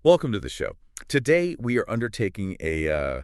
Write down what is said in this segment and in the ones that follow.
Welcome to the show. Today, we are undertaking a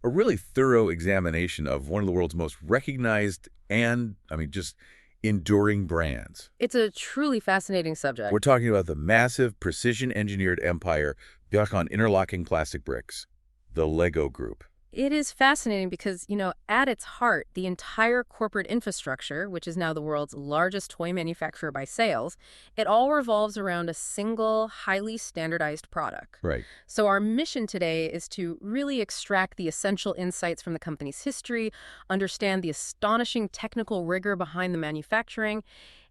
really thorough examination of one of the world's most recognized and, just enduring brands. It's a truly fascinating We're subject. talking about the massive, precision-engineered empire built on interlocking plastic bricks, the Lego Group. It is fascinating because, at its heart, the entire corporate infrastructure, which is now the world's largest toy manufacturer by sales, it all revolves around a single, highly standardized product. Right. So our mission today is to really extract the essential insights from the company's history, understand the astonishing technical rigor behind the manufacturing,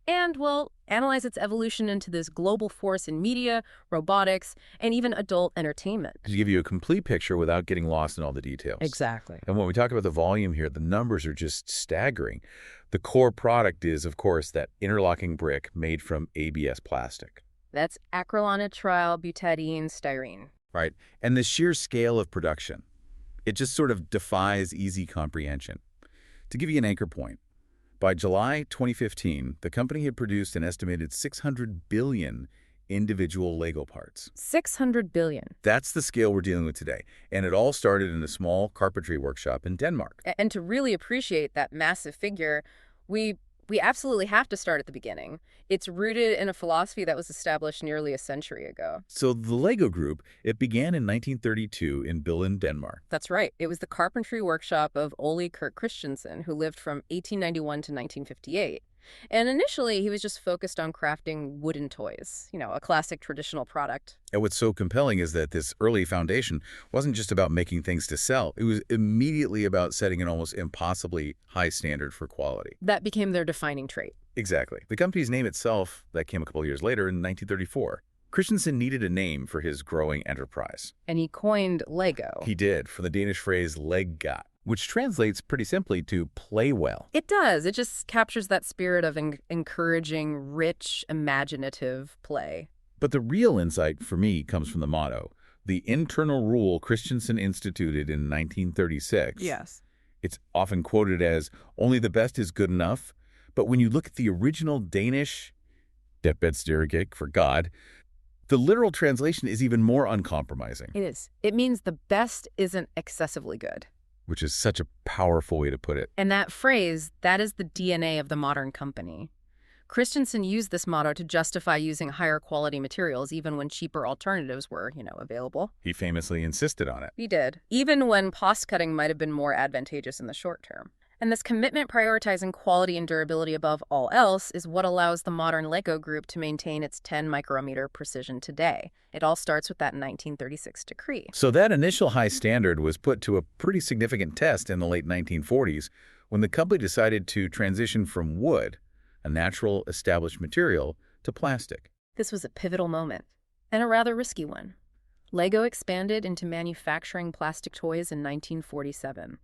and, well, analyze its evolution into this global force in media, robotics, and even adult entertainment. To give you a complete picture without getting lost in all the details. Exactly. And when we talk about the volume here, the numbers are just staggering. The core product is, of course, that interlocking brick made from ABS plastic. That's acrylonitrile butadiene styrene. Right. And the sheer scale of production, it just sort of defies easy comprehension. To give you an anchor point, by July 2015, the company had produced an estimated 600 billion individual Lego parts. 600 billion. That's the scale we're dealing with today. And it all started in a small carpentry workshop in Denmark. And to really appreciate that massive figure, we absolutely have to start at the beginning. It's rooted in a philosophy that was established nearly a century ago. So the Lego Group, it began in 1932 in Billund, Denmark. That's right. It was the carpentry workshop of Ole Kirk Christensen, who lived from 1891 to 1958. And initially, he was just focused on crafting wooden toys, a classic traditional product. And what's so compelling is that this early foundation wasn't just about making things to sell. It was immediately about setting an almost impossibly high standard for quality. That became their defining trait. Exactly. The company's name itself, that came a couple of years later in 1934. Christensen needed a name for his growing enterprise. And he coined Lego. He did, from the Danish phrase "lægge godt," which translates pretty simply to play well. It does. It just captures that spirit of encouraging, rich, imaginative play. But the real insight for me comes from the motto, the internal rule Christensen instituted in 1936. Yes. It's often quoted as, only the best is good enough. But when you look at the original Danish, det bedste er godt for God, the literal translation is even more uncompromising. It is. It means the best isn't excessively good. Which is such a powerful way to put it. And that phrase, that is the DNA of the modern company. Christensen used this motto to justify using higher quality materials even when cheaper alternatives were, available. He famously insisted on it. He did, even when cost-cutting might have been more advantageous in the short term. And this commitment prioritizing quality and durability above all else is what allows the modern Lego Group to maintain its 10 micrometer precision today. It all starts with that 1936 decree. So that initial high standard was put to a pretty significant test in the late 1940s when the company decided to transition from wood, a natural established material, to plastic. This was a pivotal moment, and a rather risky one. Lego expanded into manufacturing plastic toys in 1947.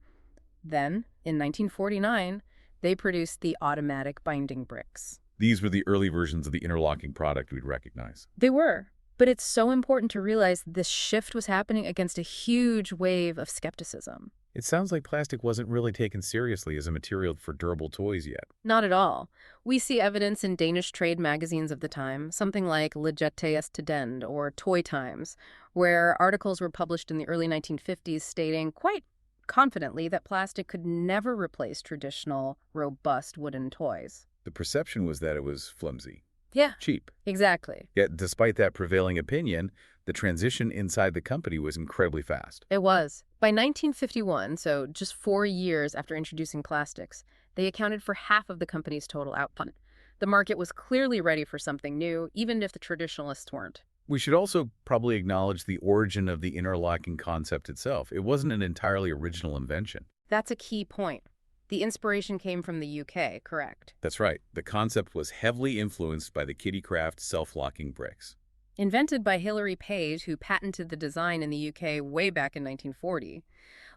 Then, in 1949, they produced the automatic binding bricks. These were the early versions of the interlocking product we'd recognize. They were. But it's so important to realize this shift was happening against a huge wave of skepticism. It sounds like plastic wasn't really taken seriously as a material for durable toys yet. Not at all. We see evidence in Danish trade magazines of the time, something like Legette's Tidend or Toy Times, where articles were published in the early 1950s stating quite confidently that plastic could never replace traditional, robust wooden toys. The perception was that it was flimsy. Yeah. Cheap. Exactly. Yet, despite that prevailing opinion, the transition inside the company was incredibly fast. It was. By 1951, so just 4 years after introducing plastics, they accounted for half of the company's total output. The market was clearly ready for something new, even if the traditionalists weren't. We should also probably acknowledge the origin of the interlocking concept itself. It wasn't an entirely original invention. That's a key point. The inspiration came from the UK, correct? That's right. The concept was heavily influenced by the Kittycraft self-locking bricks. Invented by Hilary Page, who patented the design in the UK way back in 1940,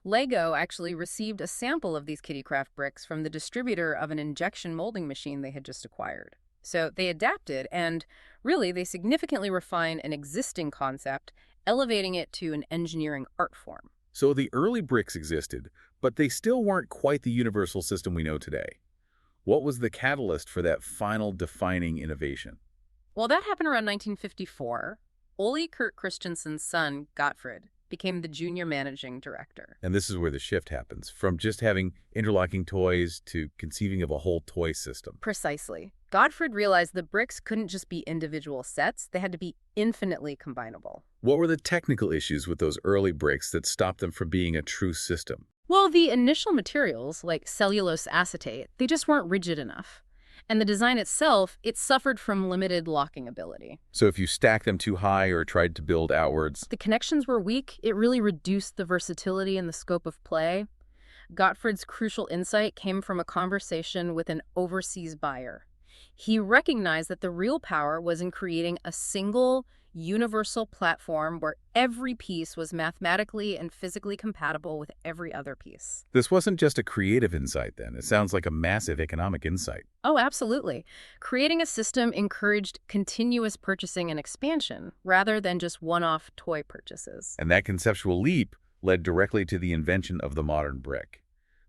Lego actually received a sample of these Kittycraft bricks from the distributor of an injection molding machine they had just acquired. So they adapted and, really, they significantly refined an existing concept, elevating it to an engineering art form. So the early bricks existed, but they still weren't quite the universal system we know today. What was the catalyst for that final defining innovation? Well, that happened around 1954. Ole Kurt Christensen's son, Gottfried, became the junior managing director. And this is where the shift happens, from just having interlocking toys to conceiving of a whole toy system. Precisely. Gottfried realized the bricks couldn't just be individual sets, they had to be infinitely combinable. What were the technical issues with those early bricks that stopped them from being a true system? Well, the initial materials, like cellulose acetate, they just weren't rigid enough. And the design itself, it suffered from limited locking ability. So if you stack them too high or tried to build outwards, The connections were weak. It really reduced the versatility and the scope of play. Gottfried's crucial insight came from a conversation with an overseas buyer. He recognized that the real power was in creating a single, universal platform where every piece was mathematically and physically compatible with every other piece. this wasn't just a creative insight then. It sounds like a massive economic insight. Oh, absolutely. Creating a system encouraged continuous purchasing and expansion rather than just one-off toy purchases. And that conceptual leap led directly to the invention of the modern brick,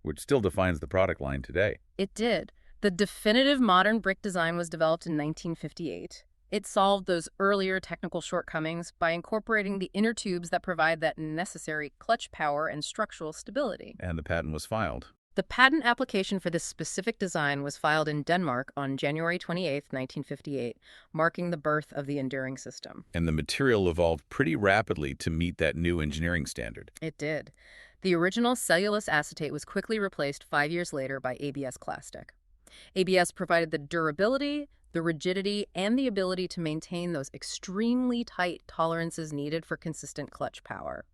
which still defines the product line today. It did. The definitive modern brick design was developed in 1958. It solved those earlier technical shortcomings by incorporating the inner tubes that provide that necessary clutch power and structural stability. And the patent was filed. The patent application for this specific design was filed in Denmark on January 28, 1958, marking the birth of the enduring system. And the material evolved pretty rapidly to meet that new engineering standard. It did. The original cellulose acetate was quickly replaced 5 years later by ABS plastic. ABS provided the durability, the rigidity, and the ability to maintain those extremely tight tolerances needed for consistent clutch power.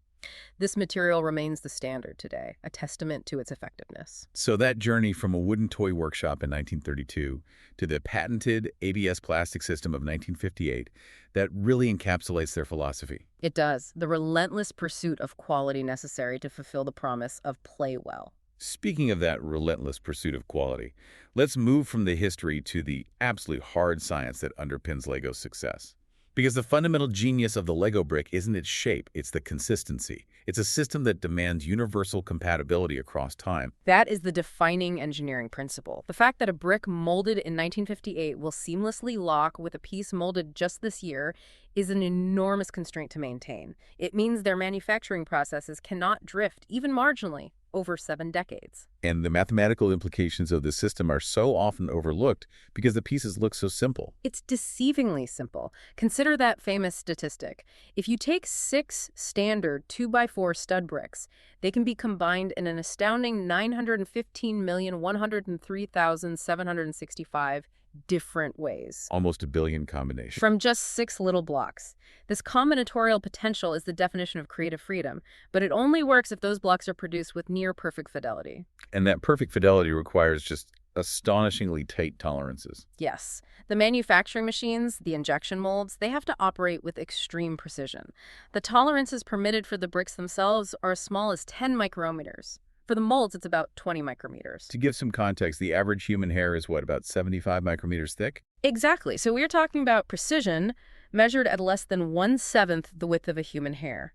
This material remains the standard today, a testament to its effectiveness. So that journey from a wooden toy workshop in 1932 to the patented ABS plastic system of 1958, that really encapsulates their philosophy. It does. The relentless pursuit of quality necessary to fulfill the promise of play well. Speaking of that relentless pursuit of quality, let's move from the history to the absolute hard science that underpins Lego's success. Because the fundamental genius of the Lego brick isn't its shape, it's the consistency. It's a system that demands universal compatibility across time. That is the defining engineering principle. The fact that a brick molded in 1958 will seamlessly lock with a piece molded just this year is an enormous constraint to maintain. It means their manufacturing processes cannot drift, even marginally, over 7 decades. And the mathematical implications of this system are so often overlooked because the pieces look so simple. It's deceivingly simple. Consider that famous statistic. If you take 6 standard 2x4 stud bricks, they can be combined in an astounding 915,103,765 different ways. Almost a billion combinations. From just 6 little blocks. This combinatorial potential is the definition of creative freedom, but it only works if those blocks are produced with near-perfect fidelity. And that perfect fidelity requires just astonishingly tight tolerances. Yes. The manufacturing machines, the injection molds, they have to operate with extreme precision. The tolerances permitted for the bricks themselves are as small as 10 micrometers. For the molds, it's about 20 micrometers. To give some context, the average human hair is what, about 75 micrometers thick? Exactly. So we're talking about precision measured at less than 1/7 the width of a human hair.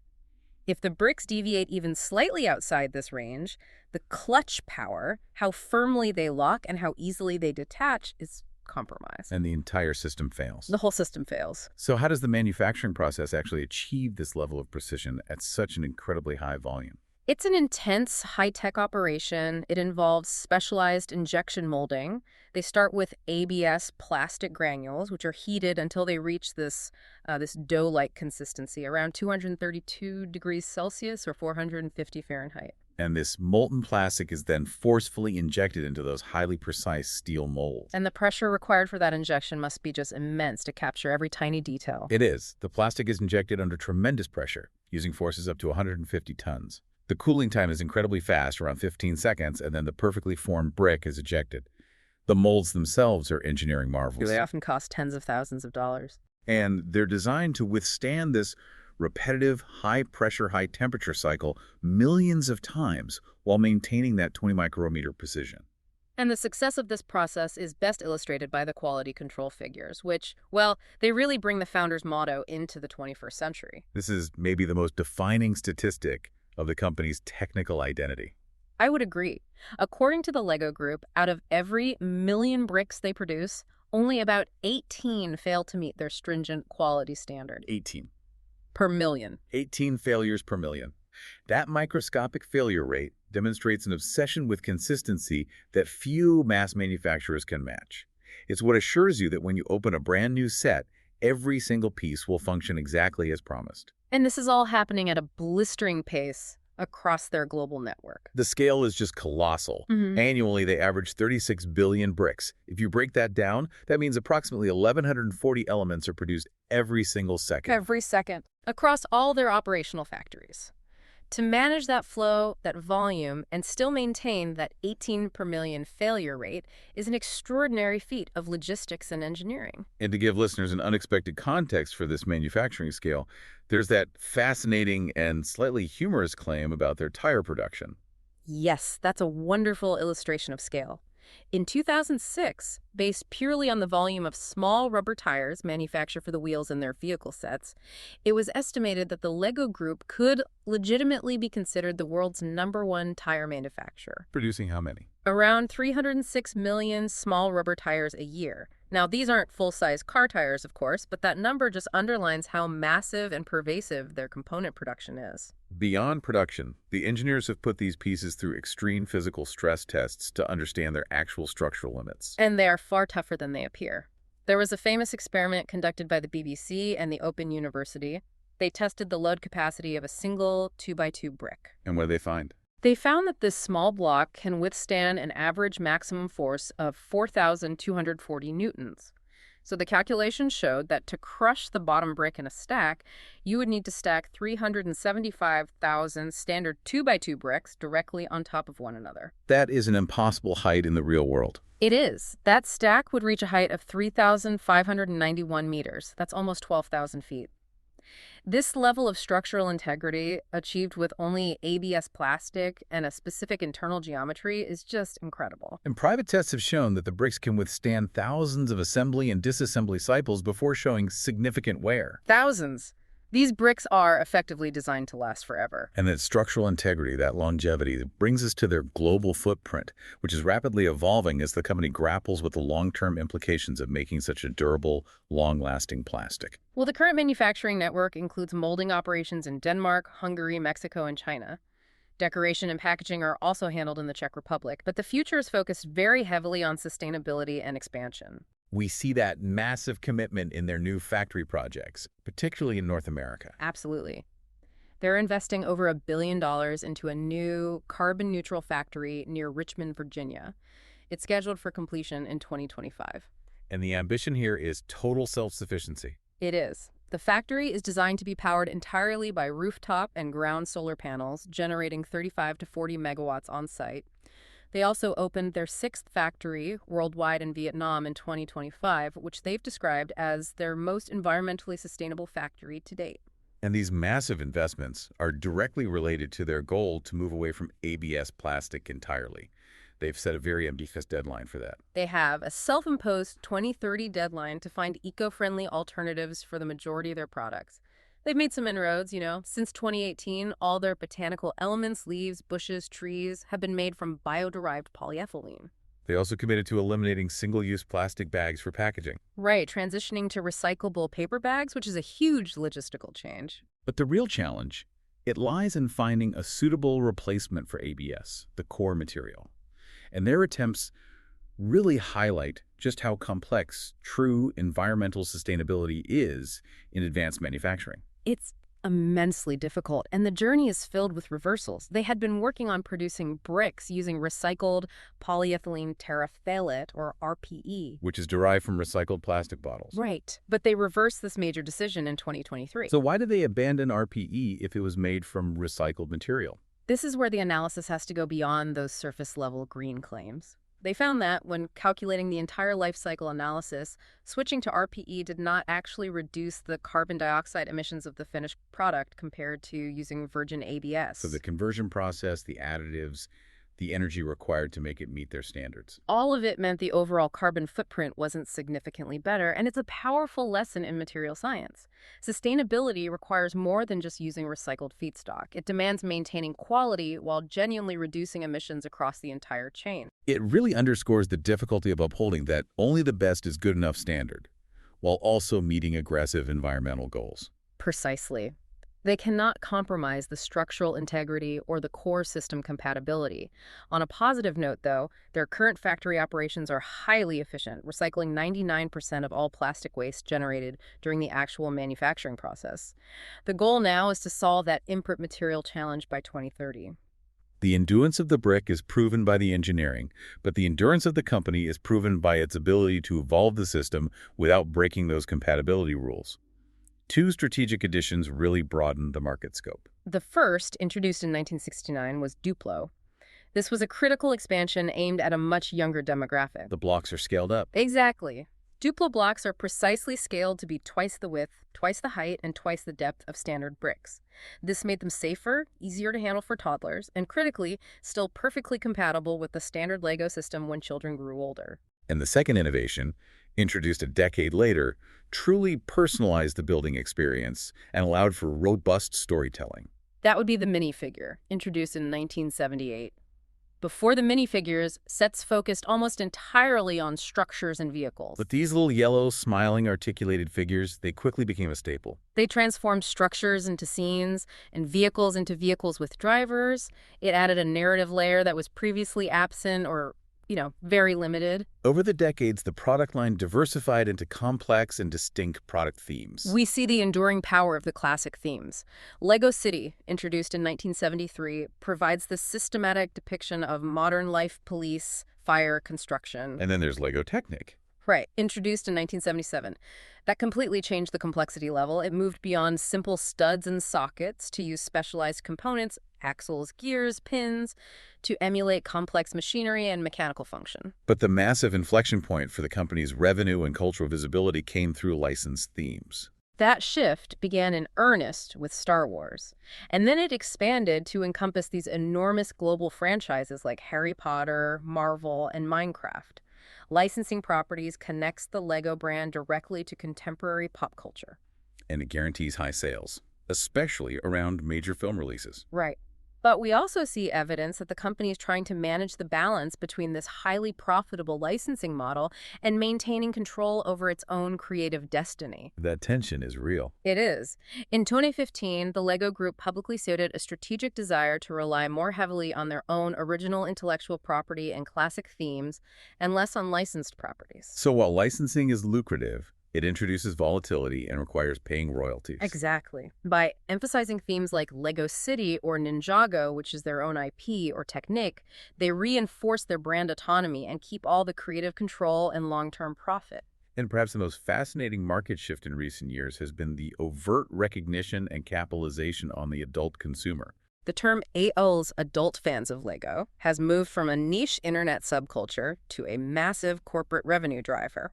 If the bricks deviate even slightly outside this range, the clutch power, how firmly they lock and how easily they detach, is compromised. And the entire system fails. The whole system fails. So how does the manufacturing process actually achieve this level of precision at such an incredibly high volume? It's an intense, high-tech operation. It involves specialized injection molding. They start with ABS plastic granules, which are heated until they reach this dough-like consistency, around 232 degrees Celsius or 450 Fahrenheit. And this molten plastic is then forcefully injected into those highly precise steel molds. And the pressure required for that injection must be just immense to capture every tiny detail. It is. The plastic is injected under tremendous pressure, using forces up to 150 tons. The cooling time is incredibly fast, around 15 seconds, and then the perfectly formed brick is ejected. The molds themselves are engineering marvels. They often cost tens of thousands of dollars. And they're designed to withstand this repetitive, high-pressure, high-temperature cycle millions of times while maintaining that 20 micrometer precision. And the success of this process is best illustrated by the quality control figures, which, well, they really bring the founder's motto into the 21st century. This is maybe the most defining statistic of the company's technical identity. I would agree. According to the Lego Group, out of every million bricks they produce, only about 18 fail to meet their stringent quality standard. 18. per million. 18 failures per million. That microscopic failure rate demonstrates an obsession with consistency that few mass manufacturers can match. It's what assures you that when you open a brand new set, every single piece will function exactly as promised. And this is all happening at a blistering pace across their global network. The scale is just colossal. Annually, they average 36 billion bricks. If you break that down, that means approximately 1,140 elements are produced every single second. Every second. Across all their operational factories. To manage that flow, that volume, and still maintain that 18 per million failure rate is an extraordinary feat of logistics and engineering. And to give listeners an unexpected context for this manufacturing scale, there's that fascinating and slightly humorous claim about their tire production. Yes, that's a wonderful illustration of scale. In 2006, based purely on the volume of small rubber tires manufactured for the wheels in their vehicle sets, it was estimated that the Lego Group could legitimately be considered the world's #1 tire manufacturer. Producing how many? Around 306 million small rubber tires a year. Now, these aren't full-size car tires, of course, but that number just underlines how massive and pervasive their component production is. Beyond production, the engineers have put these pieces through extreme physical stress tests to understand their actual structural limits. And they are far tougher than they appear. There was a famous experiment conducted by the BBC and the Open University. They tested the load capacity of a single 2x2 brick. And what did they find? They found that this small block can withstand an average maximum force of 4,240 newtons. So the calculations showed that to crush the bottom brick in a stack, you would need to stack 375,000 standard 2x2 bricks directly on top of one another. That is an impossible height in the real world. It is. That stack would reach a height of 3,591 meters. That's almost 12,000 feet. This level of structural integrity, achieved with only ABS plastic and a specific internal geometry, is just incredible. And private tests have shown that the bricks can withstand thousands of assembly and disassembly cycles before showing significant wear. Thousands. These bricks are effectively designed to last forever. And that structural integrity, that longevity, brings us to their global footprint, which is rapidly evolving as the company grapples with the long-term implications of making such a durable, long-lasting plastic. Well, the current manufacturing network includes molding operations in Denmark, Hungary, Mexico, and China. Decoration and packaging are also handled in the Czech Republic, but the future is focused very heavily on sustainability and expansion. We see that massive commitment in their new factory projects, particularly in North America. Absolutely. They're investing over $1 billion into a new carbon-neutral factory near Richmond, Virginia. It's scheduled for completion in 2025. And the ambition here is total self-sufficiency. It is. The factory is designed to be powered entirely by rooftop and ground solar panels, generating 35 to 40 megawatts on site. They also opened their 6th factory worldwide in Vietnam in 2025, which they've described as their most environmentally sustainable factory to date. And these massive investments are directly related to their goal to move away from ABS plastic entirely. They've set a very ambitious deadline for that. They have a self-imposed 2030 deadline to find eco-friendly alternatives for the majority of their products. They've made some inroads, Since 2018, all their botanical elements, leaves, bushes, trees have been made from bio-derived polyethylene. They also committed to eliminating single-use plastic bags for packaging. Right, transitioning to recyclable paper bags, which is a huge logistical change. But the real challenge, it lies in finding a suitable replacement for ABS, the core material. And their attempts really highlight just how complex true environmental sustainability is in advanced manufacturing. It's immensely difficult, and the journey is filled with reversals. They had been working on producing bricks using recycled polyethylene terephthalate, or RPE. Which is derived from recycled plastic bottles. Right, but they reversed this major decision in 2023. So why did they abandon RPE if it was made from recycled material? This is where the analysis has to go beyond those surface-level green claims. They found that, when calculating the entire life cycle analysis, switching to RPE did not actually reduce the carbon dioxide emissions of the finished product compared to using virgin ABS. So the conversion process, the additives, the energy required to make it meet their standards. All of it meant the overall carbon footprint wasn't significantly better, and it's a powerful lesson in material science. Sustainability requires more than just using recycled feedstock. It demands maintaining quality while genuinely reducing emissions across the entire chain. It really underscores the difficulty of upholding that only the best is good enough standard, while also meeting aggressive environmental goals. Precisely. They cannot compromise the structural integrity or the core system compatibility. On a positive note, though, their current factory operations are highly efficient, recycling 99% of all plastic waste generated during the actual manufacturing process. The goal now is to solve that input material challenge by 2030. The endurance of the brick is proven by the engineering, but the endurance of the company is proven by its ability to evolve the system without breaking those compatibility rules. Two strategic additions really broadened the market scope. The first, introduced in 1969, was Duplo. This was a critical expansion aimed at a much younger demographic. The blocks are scaled up. Exactly. Duplo blocks are precisely scaled to be twice the width, twice the height, and twice the depth of standard bricks. This made them safer, easier to handle for toddlers, and critically, still perfectly compatible with the standard Lego system when children grew older. And the second innovation, introduced a decade later, truly personalized the building experience and allowed for robust storytelling. That would be the minifigure, introduced in 1978. Before the minifigures, sets focused almost entirely on structures and vehicles. But these little yellow, smiling, articulated figures, they quickly became a staple. They transformed structures into scenes and vehicles into vehicles with drivers. It added a narrative layer that was previously absent or, very limited. Over the decades, the product line diversified into complex and distinct product themes. We see the enduring power of the classic themes. Lego City, introduced in 1973, provides the systematic depiction of modern life, police, fire, construction. And then there's Lego Technic. Right, introduced in 1977. That completely changed the complexity level. It moved beyond simple studs and sockets to use specialized components, axles, gears, pins, to emulate complex machinery and mechanical function. But the massive inflection point for the company's revenue and cultural visibility came through licensed themes. That shift began in earnest with Star Wars, and then it expanded to encompass these enormous global franchises like Harry Potter, Marvel, and Minecraft. Licensing properties connects the Lego brand directly to contemporary pop culture. And it guarantees high sales, especially around major film releases. Right. But we also see evidence that the company is trying to manage the balance between this highly profitable licensing model and maintaining control over its own creative destiny. That tension is real. It is. In 2015, the Lego Group publicly stated a strategic desire to rely more heavily on their own original intellectual property and classic themes and less on licensed properties. So while licensing is lucrative, it introduces volatility and requires paying royalties. Exactly. By emphasizing themes like Lego City or Ninjago, which is their own IP or technique, they reinforce their brand autonomy and keep all the creative control and long-term profit. And perhaps the most fascinating market shift in recent years has been the overt recognition and capitalization on the adult consumer. The term AOL's adult fans of Lego has moved from a niche internet subculture to a massive corporate revenue driver.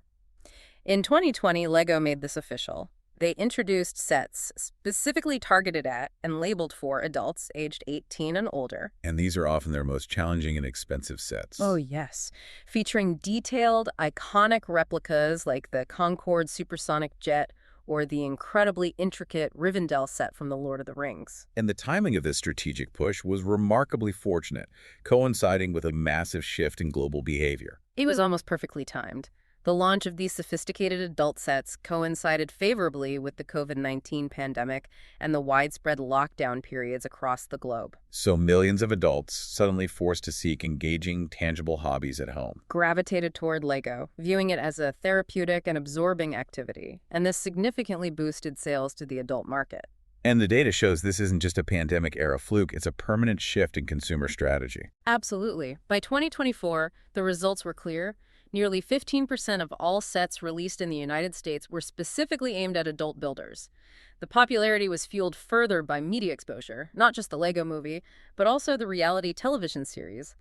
In 2020, Lego made this official. They introduced sets specifically targeted at and labeled for adults aged 18 and older. And these are often their most challenging and expensive sets. Oh, yes. Featuring detailed, iconic replicas like the Concorde supersonic jet or the incredibly intricate Rivendell set from The Lord of the Rings. And the timing of this strategic push was remarkably fortunate, coinciding with a massive shift in global behavior. It was almost perfectly timed. The launch of these sophisticated adult sets coincided favorably with the COVID-19 pandemic and the widespread lockdown periods across the globe. So millions of adults, suddenly forced to seek engaging, tangible hobbies at home, gravitated toward Lego, viewing it as a therapeutic and absorbing activity, and this significantly boosted sales to the adult market. And the data shows this isn't just a pandemic-era fluke, it's a permanent shift in consumer strategy. Absolutely. By 2024, the results were clear. Nearly 15% of all sets released in the United States were specifically aimed at adult builders. The popularity was fueled further by media exposure, not just the Lego movie, but also the reality television series,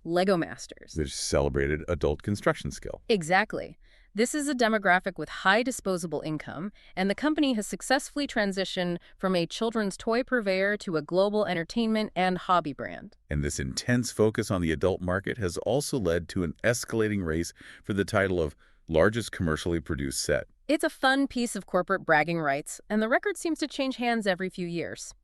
Lego Masters, Which celebrated adult construction skill. Exactly. This is a demographic with high disposable income, and the company has successfully transitioned from a children's toy purveyor to a global entertainment and hobby brand. And this intense focus on the adult market has also led to an escalating race for the title of largest commercially produced set. It's a fun piece of corporate bragging rights, and the record seems to change hands every few years.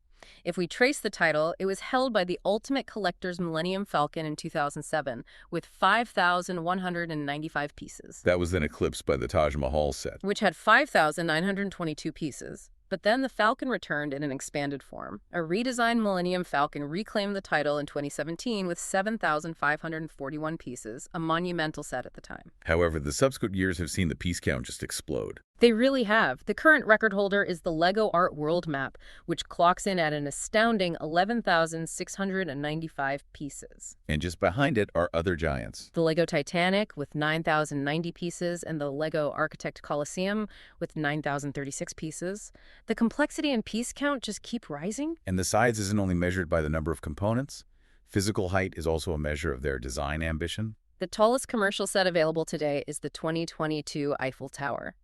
If we trace the title, it was held by the Ultimate Collector's Millennium Falcon in 2007, with 5,195 pieces. That was then eclipsed by the Taj Mahal set, which had 5,922 pieces. But then the Falcon returned in an expanded form. A redesigned Millennium Falcon reclaimed the title in 2017 with 7,541 pieces, a monumental set at the time. However, the subsequent years have seen the piece count just explode. They really have. The current record holder is the LEGO Art World Map, which clocks in at an astounding 11,695 pieces. And just behind it are other giants. The LEGO Titanic with 9,090 pieces and the LEGO Architect Colosseum with 9,036 pieces. The complexity and piece count just keep rising. And the size isn't only measured by the number of components. Physical height is also a measure of their design ambition. The tallest commercial set available today is the 2022 Eiffel Tower.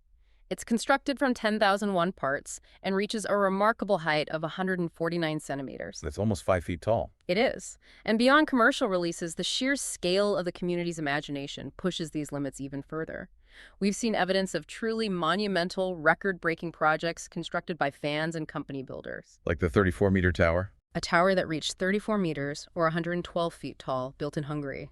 It's constructed from 10,001 parts and reaches a remarkable height of 149 centimeters. That's almost 5 feet tall. It is. And beyond commercial releases, the sheer scale of the community's imagination pushes these limits even further. We've seen evidence of truly monumental, record-breaking projects constructed by fans and company builders. Like the 34-meter tower? A tower that reached 34 meters, or 112 feet tall, built in Hungary,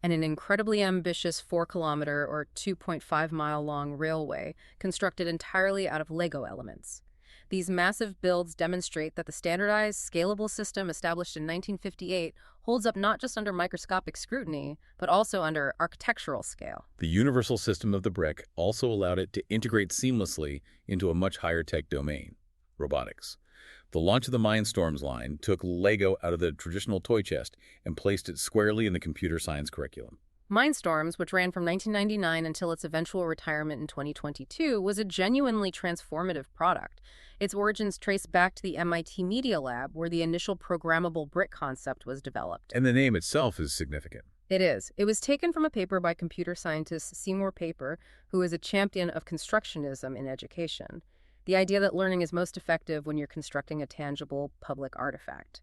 and an incredibly ambitious 4-kilometer or 2.5-mile-long railway constructed entirely out of Lego elements. These massive builds demonstrate that the standardized, scalable system established in 1958 holds up not just under microscopic scrutiny, but also under architectural scale. The universal system of the brick also allowed it to integrate seamlessly into a much higher-tech domain, robotics. The launch of the Mindstorms line took Lego out of the traditional toy chest and placed it squarely in the computer science curriculum. Mindstorms, which ran from 1999 until its eventual retirement in 2022, was a genuinely transformative product. Its origins trace back to the MIT Media Lab, where the initial programmable brick concept was developed. And the name itself is significant. It is. It was taken from a paper by computer scientist Seymour Papert, who is a champion of constructionism in education. The idea that learning is most effective when you're constructing a tangible public artifact.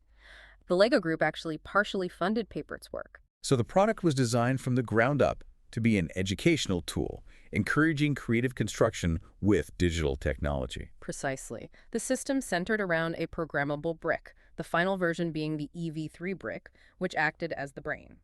The LEGO Group actually partially funded Papert's work. So the product was designed from the ground up to be an educational tool, encouraging creative construction with digital technology. Precisely. The system centered around a programmable brick, the final version being the EV3 brick, which acted as the brain.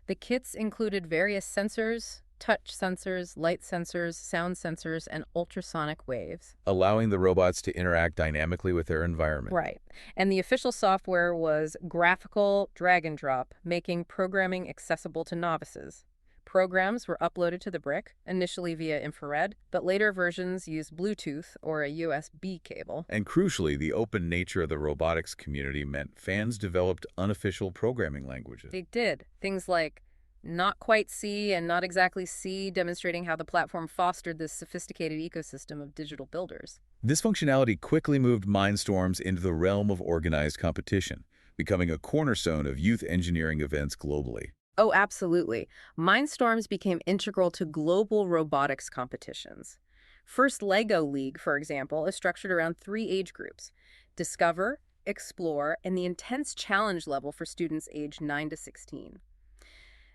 The kits included various sensors, touch sensors, light sensors, sound sensors, and ultrasonic waves. Allowing the robots to interact dynamically with their environment. Right. And the official software was graphical drag and drop, making programming accessible to novices. Programs were uploaded to the brick, initially via infrared, but later versions used Bluetooth or a USB cable. And crucially, the open nature of the robotics community meant fans developed unofficial programming languages. They did. Things like not quite C and not exactly C, demonstrating how the platform fostered this sophisticated ecosystem of digital builders. This functionality quickly moved Mindstorms into the realm of organized competition, becoming a cornerstone of youth engineering events globally. Oh, absolutely. Mindstorms became integral to global robotics competitions. First LEGO League, for example, is structured around 3 age groups: Discover, Explore, and the intense challenge level for students aged 9 to 16.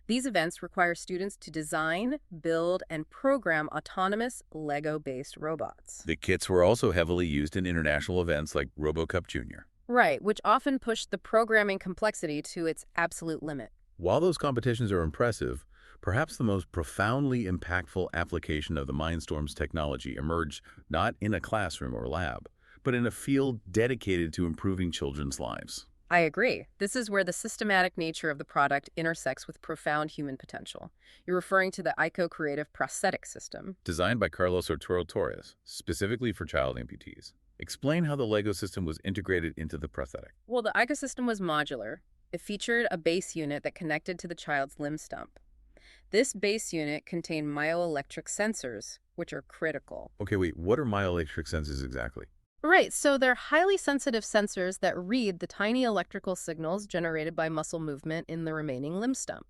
These events require students to design, build, and program autonomous Lego-based robots. The kits were also heavily used in international events like RoboCup Jr. Right, which often pushed the programming complexity to its absolute limit. While those competitions are impressive, perhaps the most profoundly impactful application of the Mindstorms technology emerged not in a classroom or lab, but in a field dedicated to improving children's lives. I agree. This is where the systematic nature of the product intersects with profound human potential. You're referring to the ICO Creative Prosthetic System. Designed by Carlos Arturo Torres, specifically for child amputees. Explain how the LEGO system was integrated into the prosthetic. Well, the ICO system was modular. It featured a base unit that connected to the child's limb stump. This base unit contained myoelectric sensors, which are critical. Okay, wait, what are myoelectric sensors exactly? Right, so they're highly sensitive sensors that read the tiny electrical signals generated by muscle movement in the remaining limb stump.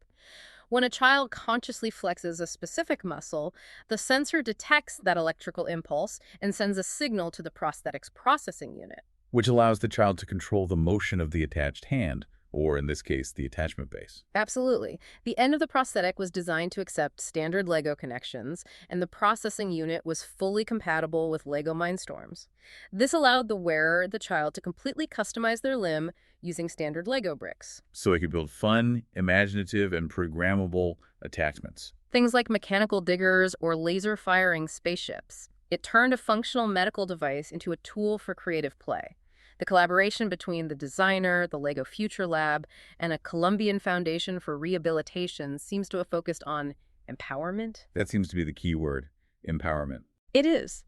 When a child consciously flexes a specific muscle, the sensor detects that electrical impulse and sends a signal to the prosthetics processing unit. Which allows the child to control the motion of the attached hand, or in this case, the attachment base. Absolutely. The end of the prosthetic was designed to accept standard LEGO connections, and the processing unit was fully compatible with LEGO Mindstorms. This allowed the wearer, the child, to completely customize their limb using standard LEGO bricks. So it could build fun, imaginative, and programmable attachments. Things like mechanical diggers or laser-firing spaceships. It turned a functional medical device into a tool for creative play. The collaboration between the designer, the LEGO Future Lab, and a Colombian Foundation for Rehabilitation seems to have focused on empowerment. That seems to be the key word, empowerment. It is.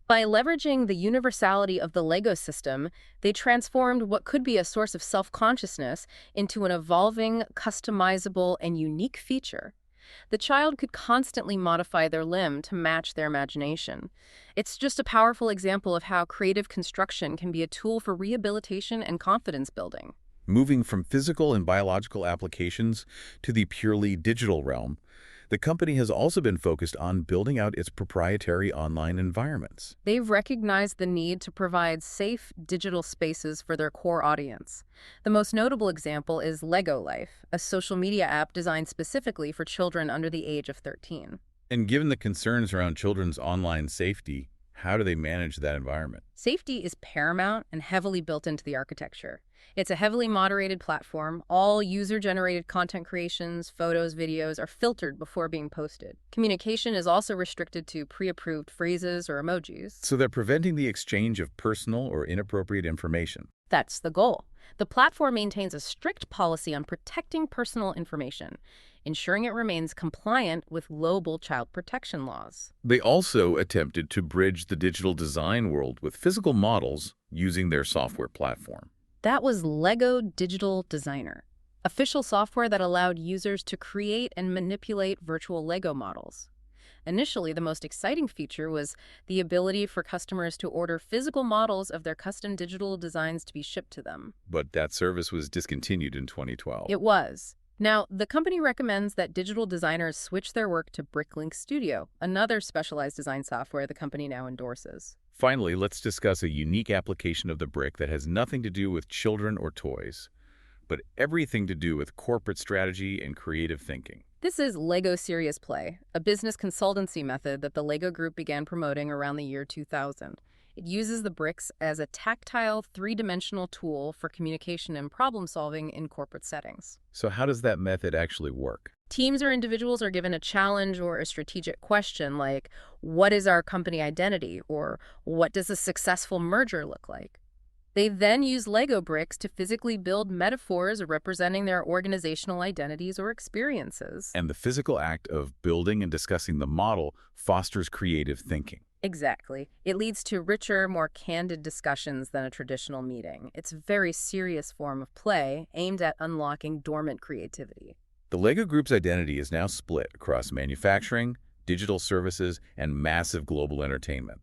By leveraging the universality of the LEGO system, they transformed what could be a source of self-consciousness into an evolving, customizable, and unique feature. The child could constantly modify their limb to match their imagination. It's just a powerful example of how creative construction can be a tool for rehabilitation and confidence building. Moving from physical and biological applications to the purely digital realm, the company has also been focused on building out its proprietary online environments. They've recognized the need to provide safe digital spaces for their core audience. The most notable example is Lego Life, a social media app designed specifically for children under the age of 13. And given the concerns around children's online safety, how do they manage that environment? Safety is paramount and heavily built into the architecture. It's a heavily moderated platform. All user-generated content creations, photos, videos are filtered before being posted. Communication is also restricted to pre-approved phrases or emojis. So they're preventing the exchange of personal or inappropriate information. That's the goal. The platform maintains a strict policy on protecting personal information, ensuring it remains compliant with global child protection laws. They also attempted to bridge the digital design world with physical models using their software platform. That was Lego Digital Designer, official software that allowed users to create and manipulate virtual Lego models. Initially, the most exciting feature was the ability for customers to order physical models of their custom digital designs to be shipped to them. But that service was discontinued in 2012. It was. Now, the company recommends that digital designers switch their work to Bricklink Studio, another specialized design software the company now endorses. Finally, let's discuss a unique application of the brick that has nothing to do with children or toys, but everything to do with corporate strategy and creative thinking. This is Lego Serious Play, a business consultancy method that the Lego Group began promoting around the year 2000. It uses the bricks as a tactile, three-dimensional tool for communication and problem-solving in corporate settings. So how does that method actually work? Teams or individuals are given a challenge or a strategic question like, what is our company identity? Or what does a successful merger look like? They then use Lego bricks to physically build metaphors representing their organizational identities or experiences. And the physical act of building and discussing the model fosters creative thinking. Exactly. It leads to richer, more candid discussions than a traditional meeting. It's a very serious form of play aimed at unlocking dormant creativity. The LEGO Group's identity is now split across manufacturing, digital services, and massive global entertainment.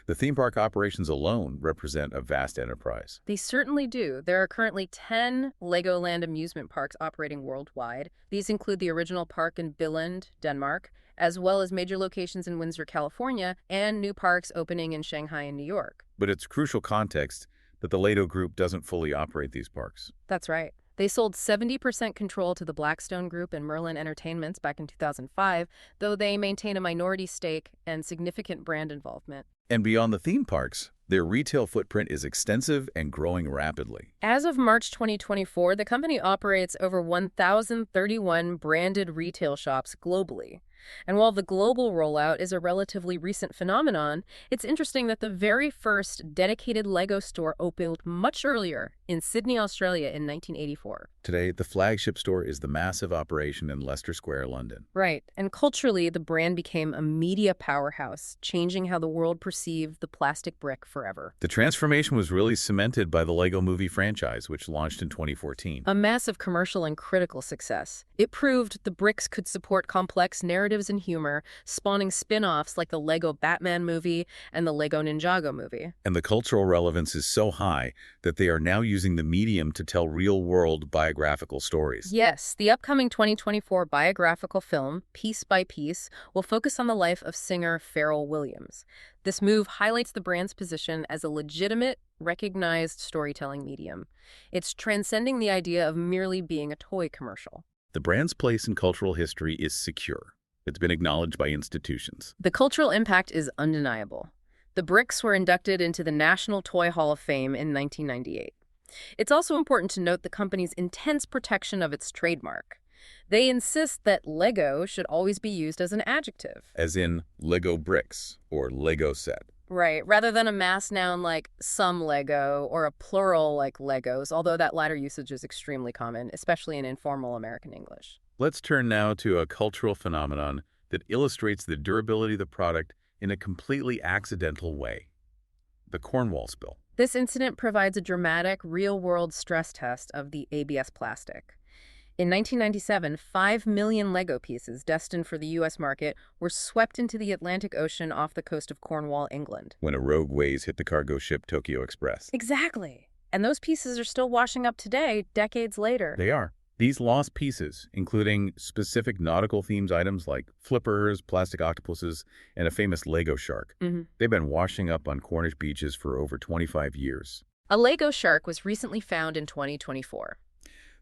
The theme park operations alone represent a vast enterprise. They certainly do. There are currently 10 Legoland amusement parks operating worldwide. These include the original park in Billund, Denmark, as well as major locations in Windsor, California, and new parks opening in Shanghai and New York. But it's crucial context that the LEGO Group doesn't fully operate these parks. That's right. They sold 70% control to the Blackstone Group and Merlin Entertainments back in 2005, though they maintain a minority stake and significant brand involvement. And beyond the theme parks, their retail footprint is extensive and growing rapidly. As of March 2024, the company operates over 1,031 branded retail shops globally. And while the global rollout is a relatively recent phenomenon, it's interesting that the very first dedicated Lego store opened much earlier in Sydney, Australia in 1984. Today, the flagship store is the massive operation in Leicester Square, London. Right. And culturally, the brand became a media powerhouse, changing how the world perceived the plastic brick forever. The transformation was really cemented by the Lego movie franchise, which launched in 2014. A massive commercial and critical success. It proved the bricks could support complex narratives and humor, spawning spin-offs like the Lego Batman movie and the Lego Ninjago movie. And the cultural relevance is so high that they are now using the medium to tell real-world biographical stories. Yes, the upcoming 2024 biographical film, Piece by Piece, will focus on the life of singer Pharrell Williams. This move highlights the brand's position as a legitimate, recognized storytelling medium. It's transcending the idea of merely being a toy commercial. The brand's place in cultural history is secure. It's been acknowledged by institutions. The cultural impact is undeniable. The bricks were inducted into the National Toy Hall of Fame in 1998. It's also important to note the company's intense protection of its trademark. They insist that Lego should always be used as an adjective. As in Lego bricks or Lego set. Right, rather than a mass noun like some Lego or a plural like Legos, although that latter usage is extremely common, especially in informal American English. Let's turn now to a cultural phenomenon that illustrates the durability of the product in a completely accidental way. The Cornwall spill. This incident provides a dramatic, real-world stress test of the ABS plastic. In 1997, 5 million Lego pieces destined for the U.S. market were swept into the Atlantic Ocean off the coast of Cornwall, England. When a rogue wave hit the cargo ship Tokyo Express. Exactly. And those pieces are still washing up today, decades later. They are. These lost pieces, including specific nautical themes items like flippers, plastic octopuses, and a famous Lego shark, they've been washing up on Cornish beaches for over 25 years. A Lego shark was recently found in 2024.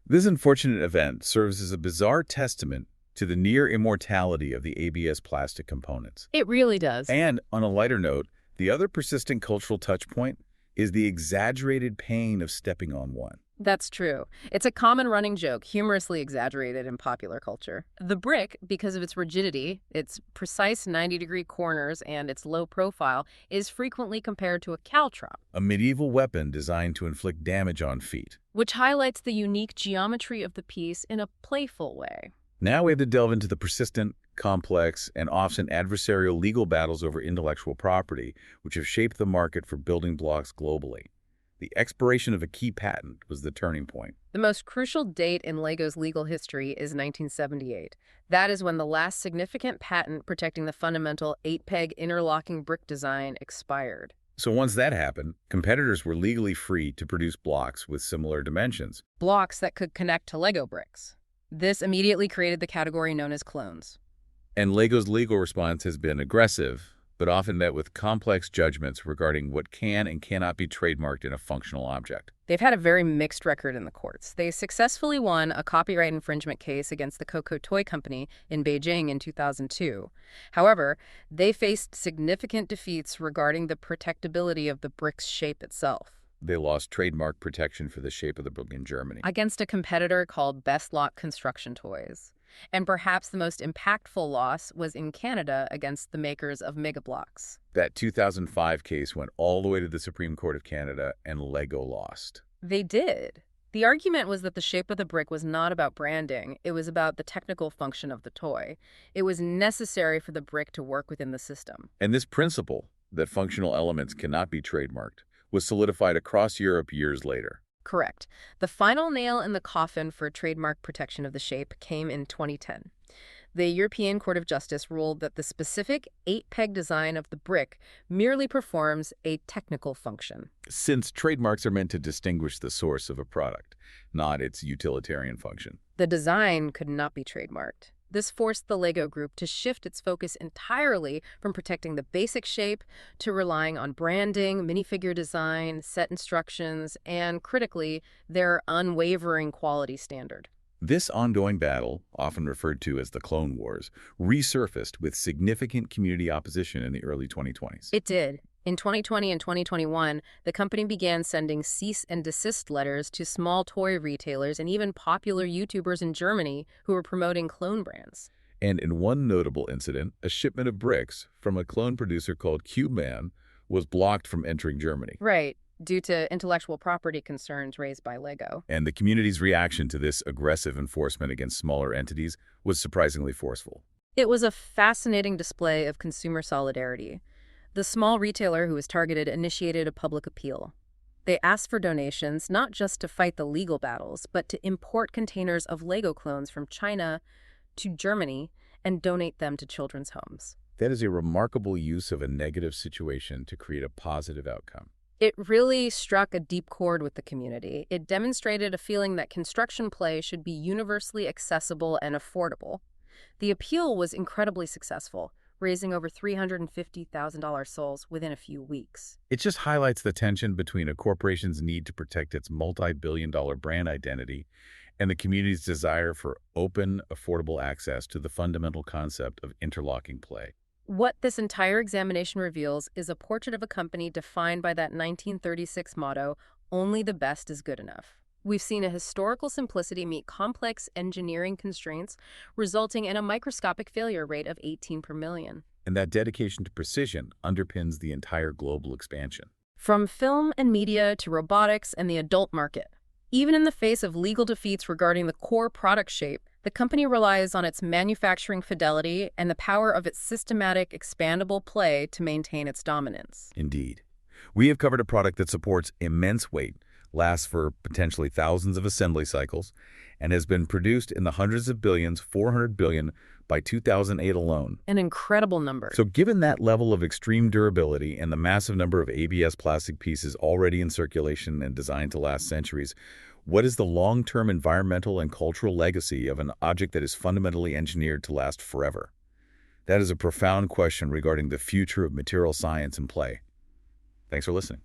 This unfortunate event serves as a bizarre testament to the near immortality of the ABS plastic components. It really does. And on a lighter note, the other persistent cultural touchpoint is the exaggerated pain of stepping on one. That's true. It's a common running joke, humorously exaggerated in popular culture. The brick, because of its rigidity, its precise 90-degree corners, and its low profile, is frequently compared to a caltrop, A medieval weapon designed to inflict damage on feet. which highlights the unique geometry of the piece in a playful way. Now we have to delve into the persistent, complex, and often adversarial legal battles over intellectual property, which have shaped the market for building blocks globally. The expiration of a key patent was the turning point. The most crucial date in Lego's legal history is 1978. That is when the last significant patent protecting the fundamental 8-peg interlocking brick design expired. So once that happened, competitors were legally free to produce blocks with similar dimensions. Blocks that could connect to Lego bricks. This immediately created the category known as clones. And Lego's legal response has been aggressive, but often met with complex judgments regarding what can and cannot be trademarked in a functional object. They've had a very mixed record in the courts. They successfully won a copyright infringement case against the Coco Toy Company in Beijing in 2002. However, they faced significant defeats regarding the protectability of the brick's shape itself. They lost trademark protection for the shape of the brick in Germany. Against a competitor called Best Lot Construction Toys. And perhaps the most impactful loss was in Canada against the makers of Mega Bloks. That 2005 case went all the way to the Supreme Court of Canada, and Lego lost. They did. The argument was that the shape of the brick was not about branding. It was about the technical function of the toy. It was necessary for the brick to work within the system. And this principle, that functional elements cannot be trademarked, was solidified across Europe years later. Correct. The final nail in the coffin for trademark protection of the shape came in 2010. The European Court of Justice ruled that the specific 8-peg design of the brick merely performs a technical function. Since trademarks are meant to distinguish the source of a product, not its utilitarian function. The design could not be trademarked. This forced the Lego Group to shift its focus entirely from protecting the basic shape to relying on branding, minifigure design, set instructions, and, critically, their unwavering quality standard. This ongoing battle, often referred to as the Clone Wars, resurfaced with significant community opposition in the early 2020s. It did. In 2020 and 2021, the company began sending cease and desist letters to small toy retailers and even popular YouTubers in Germany who were promoting clone brands. And in one notable incident, a shipment of bricks from a clone producer called Cube Man was blocked from entering Germany. Right, due to intellectual property concerns raised by Lego. And the community's reaction to this aggressive enforcement against smaller entities was surprisingly forceful. It was a fascinating display of consumer solidarity. The small retailer who was targeted initiated a public appeal. They asked for donations not just to fight the legal battles, but to import containers of Lego clones from China to Germany and donate them to children's homes. That is a remarkable use of a negative situation to create a positive outcome. It really struck a deep chord with the community. It demonstrated a feeling that construction play should be universally accessible and affordable. The appeal was incredibly successful, raising over $350,000 souls within a few weeks. It just highlights the tension between a corporation's need to protect its multi-billion-dollar brand identity and the community's desire for open, affordable access to the fundamental concept of interlocking play. What this entire examination reveals is a portrait of a company defined by that 1936 motto, "Only the best is good enough." We've seen a historical simplicity meet complex engineering constraints, resulting in a microscopic failure rate of 18 per million. And that dedication to precision underpins the entire global expansion. From film and media to robotics and the adult market. Even in the face of legal defeats regarding the core product shape, the company relies on its manufacturing fidelity and the power of its systematic, expandable play to maintain its dominance. Indeed. We have covered a product that supports immense weight, lasts for potentially thousands of assembly cycles, and has been produced in the hundreds of billions, 400 billion, by 2008 alone. An incredible number. So given that level of extreme durability and the massive number of ABS plastic pieces already in circulation and designed to last centuries, what is the long-term environmental and cultural legacy of an object that is fundamentally engineered to last forever? That is a profound question regarding the future of material science and play. Thanks for listening.